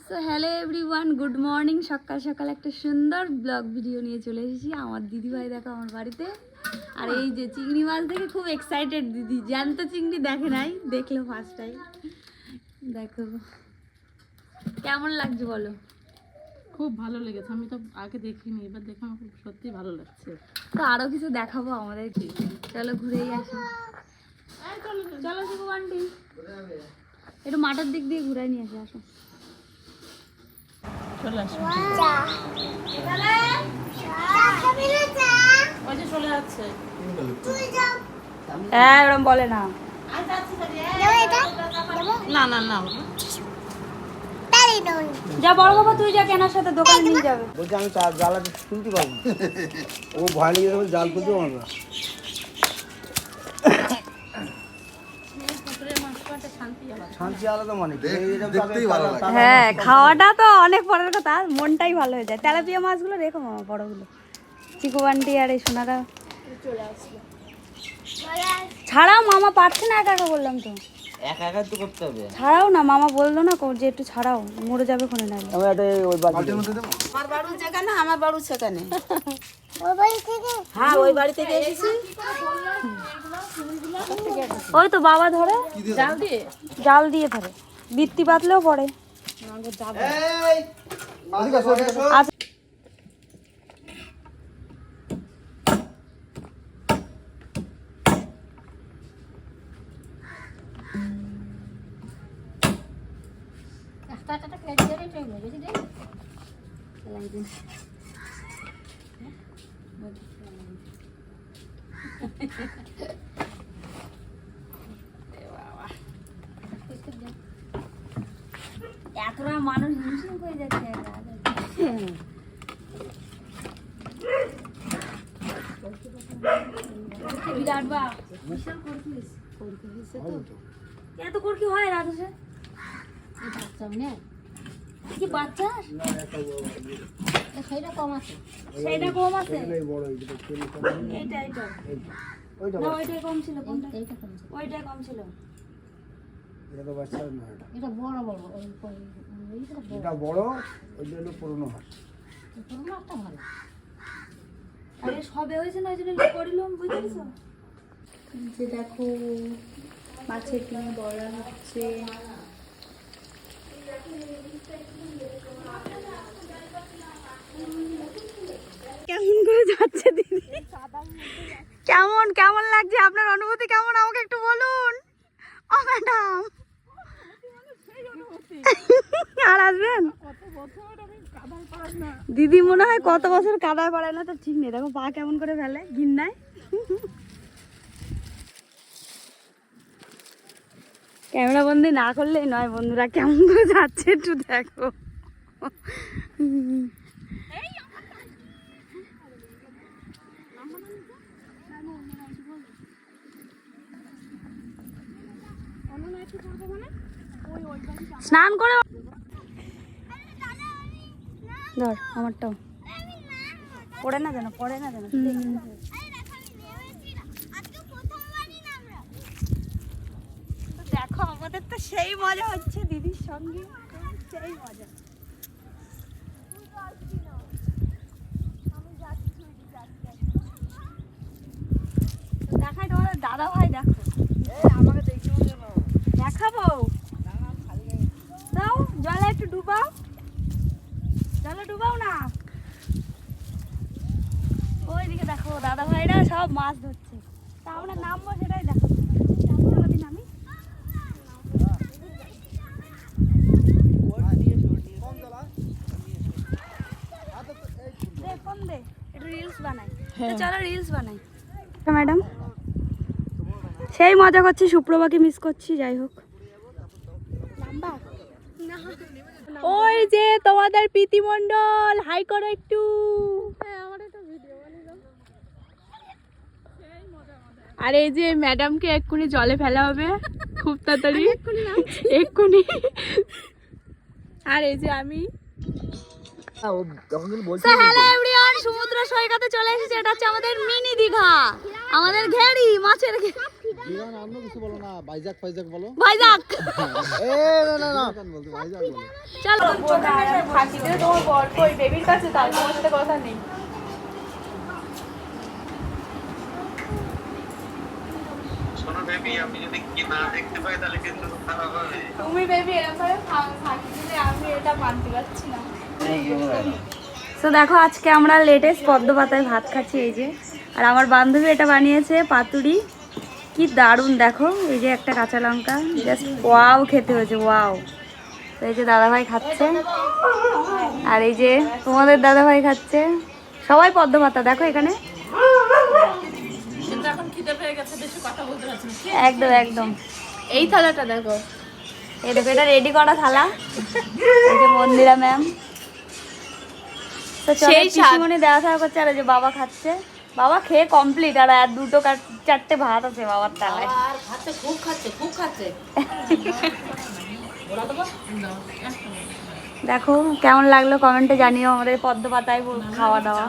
So hello everyone, good morning. সকাল সকাল একটা সুন্দর ব্লগ ভিডিও নিয়ে চলে এসেছি। আমার দিদিভাই দেখো আমার বাড়িতে। আর এই যে চিংড়ি মাছ দেখে খুব এক্সাইটেড দিদি, জ্যান্ত চিংড়ি দেখে নাই, দেখলো ফার্স্ট টাইম। দেখো কেমন লাগছে বলো। খুব ভালো লেগেছে, আমি তো আগে দেখিনি, এবার দেখে আমার খুব সত্যি ভালো লাগছে। তো আরো কিছু দেখাবো আমাদেরকে, চলো ঘুরেই আসি। চলো শিবু আন্টি একটু মাঠের দিক দিয়ে ঘুরাই নিয়ে আসে, আসো। চলে আসো, ওই যে চলে যাচ্ছে। হ্যাঁ ওরম বলে না, না না না, যা বড় বাবা তুই যা, কেনার সাথে দোকানে নিয়ে যাবে। বলছি আমি জাল তুলতে পারবো না। ও ভয় লেগে যাবে, জাল তুলতে পারবো না। শান্তি আলাদা মানে দেখতেই ভালো লাগে। হ্যাঁ খাওয়াটা তো অনেক পরের কথা, মনটাই ভালো হয়ে যায়। তেলাপিয়া মাছগুলো দেখো মামা, বড়গুলো। চিকু আন্টি আর এই সোনারা ছাড়াও, মামা পারছে না একা একা, বললাম তো একা একা তো করতে হবে। ছাড়াও না, মামা বললো না যে একটু ছাড়াও, মরে যাবে কোনে না। আমি একটা ওই বালতির মধ্যে দেবো। আমার বাড়ি যেখানে, আমার বাড়ি সেখানে। ওই বাড়ি থেকে? হ্যাঁ ওই বাড়ি থেকে এসেছি। ওই তো বাবা ধরে, জাল দিয়ে জাল দিয়ে ধরে, বৃত্তি বাঁধলেও পড়ে। আচ্ছা এতটা মানুষ হিমশিম হয়ে যাচ্ছে। বিরাট বা বিশাল এত করকি হয় রাজসে কি বাচ্চা, সেইটা কম আছে, সেইটা কম আছে, এইটা এইটা না ওইটাই কম ছিল, কোনটা এইটা কম ছিল, ওইটাই কম ছিল। এটা তো বাচ্চা না, এটা বড় বড়, এটা বড়, ওইটা হলো পুরনো হাঁস। পুরনো একটা ভালো। আরে সবে হয়েছে না, ওই জন্য করিলাম, বুঝতে পেরেছো? যে দেখো মাছের ডিম বড়া হচ্ছে। কেমন করে যাচ্ছে দিদি, কেমন কেমন লাগছে আপনার অনুভূতি কেমন, আমাকে একটু বলুন। ও ম্যাডাম আর আসবেন? দিদি মনে হয় কত বছর কাদায় পড়ে না, তো ঠিক নেই। দেখো পা কেমন করে ফেলে ঘিন্নায়। ক্যামেরা বন্দি না করলেই নয় বন্ধুরা, কেমন করে যাচ্ছে একটু দেখো। স্নান করে ধর আমারটাও পড়ে না যেন, পড়ে না যেন। দেখো আমাদের তো সেই মজা হচ্ছে দিদির সঙ্গে, সেই মজা। দেখাই তোমাদের দাদা ভাই, দেখো আমাকে দেখি দেখাবো, দাও জলে একটু ডুবাও, জলে ডুবাও না। ওইদিকে দেখো দাদা ভাইরা সব মাছ ধরছে, তা আমরা নামবো সেটাই দেখো। দিন আমি ফোন দে, একটু রিলস বানাই। তো চলো রিলস বানাই। ম্যাডাম সেই মজা করছি, সুপ্রভাকে মিস করছি। যাই হোক, ওই যে তোমাদের প্রীতি মণ্ডল, হাই করো একটু। আর এই যে ম্যাডামকে এক্ষুনি জলে ফেলা হবে খুব তাড়াতাড়ি, এক্ষুনি। আর এই যে আমি হ্যালো এভরিওয়ান, সমুদ্র সৈকতে চলে এসেছি। এটা হচ্ছে আমাদের মিনি দীঘা, আমাদের ঘেরি মাছের ভাইজাক চলো ফাঁকি দিলে তোমার গল্প ওই বেবির কাছে, তার তোমার সাথে কথা নেই। তুমি বেবি এরকম ভাবে ফাঁকি দিলে আমি এটা মানতে পারছি না। তো দেখো আজকে আমরা লেটেস্ট পদ্ম পাতায় ভাত খাচ্ছি, এই যে। আর আমার বান্ধবী এটা বানিয়েছে পাতুরি, কি দারুণ দেখো। এই যে একটা কাঁচা লঙ্কা, জাস্ট ওয়াও খেতে হয়েছে, ওয়াও। তো এই যে দাদাভাই খাচ্ছে, আর এই যে তোমাদের দাদাভাই খাচ্ছে। সবাই পদ্ম পাতা দেখো এখানে, কিন্তু এখন খিদে পেয়ে গেছে, বেশি কথা বলতে পারছি না। একদম একদম। এই থালাটা দেখো, এই দেখো এটা রেডি করা থালা, এই যে মন্দিরা ম্যাম। তো চলো পিসিমণি দেওয়া করছে, আর এই যে বাবা খাচ্ছে। বাবা খেয়ে কমপ্লিট, আর দুটো চারটে ভাত আছে বাবার থালায়। আর খাচ্ছে, খুব খাচ্ছে, খুব খাচ্ছে। দেখো কেমন লাগলো কমেন্টে জানিও আমাদের পদ্ম পাতায় খাওয়া দাওয়া।